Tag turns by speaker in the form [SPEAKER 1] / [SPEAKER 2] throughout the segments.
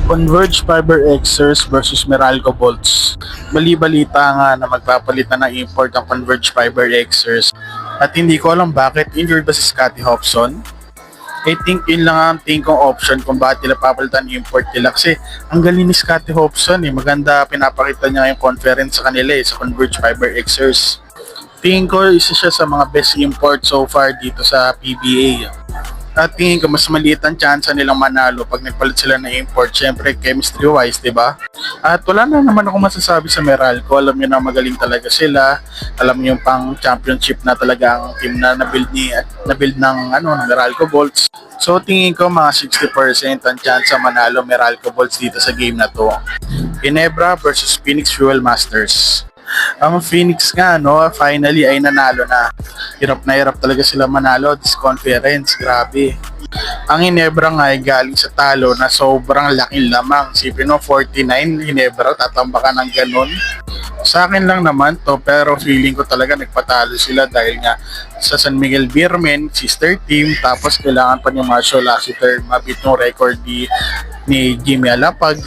[SPEAKER 1] Converge Fiber Xers versus Meralco Bolts. Bali-balita nga na magpapalitan ng import ang Converge Fiber Xers. At hindi ko alam bakit injured ba si Scottie Hobson. I think yun lang ang tingin kong option kung bakit nila papalitan import nila. Kasi ang galing ni Scottie Hobson maganda pinapakita niya yung conference sa kanila sa Converge Fiber Xers. Tingin ko isa siya sa mga best import so far dito sa PBA. At tingin ko mas maliit ang chance nilang manalo pag nagpalit sila ng import. Siyempre chemistry wise, di ba? At wala na naman ako masasabi sa Meralco. Alam niyo na magaling talaga sila. Alam niyo yung pang championship na talaga ang team na nabuild ng Meralco Bolts. So tingin ko mga 60% ang chance manalo Meralco Bolts dito sa game na to. Ginebra versus Phoenix Fuel Masters. Ang Phoenix nga finally ay nanalo na. Hirap na hirap talaga sila manalo this conference, grabe. Ang Ginebra nga ay galing sa talo na sobrang laking lamang. Sipin mo 49 Ginebra, tatambakan ng ganun. Sa akin lang naman to, pero feeling ko talaga nagpatalo sila dahil nga sa San Miguel Beermen, sister team, tapos kailangan pa ni Marshall Lassiter mabit ng record ni Jimmy Alapag.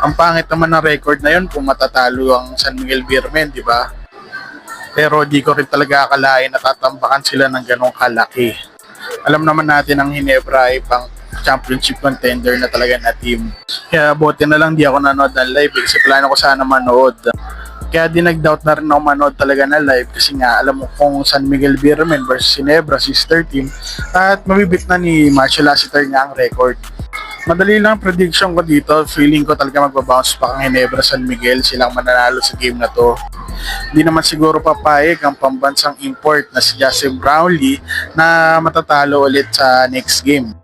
[SPEAKER 1] Ang pangit naman ng record na yun kung matatalo ang San Miguel Beermen, di ba? Pero di ko rin talaga akalain na tatambakan sila ng ganong kalaki. Alam naman natin ang Ginebra ay pang championship contender na talaga na team. Kaya buti na lang di ako nanood ng live kasi plano ko sana manood. Kaya di nag-doubt na rin ako manood talaga na live kasi nga alam mo kung San Miguel Beermen versus Ginebra, sister team, at mabibit na ni Marshall Lassiter nga ang record. Madali lang prediction ko dito. Feeling ko talaga magbabounce pa ang Ginebra San Miguel. Silang mananalo sa game na to. Hindi naman siguro papayag ang pambansang import na si Joseph Brownlee na matatalo ulit sa next game.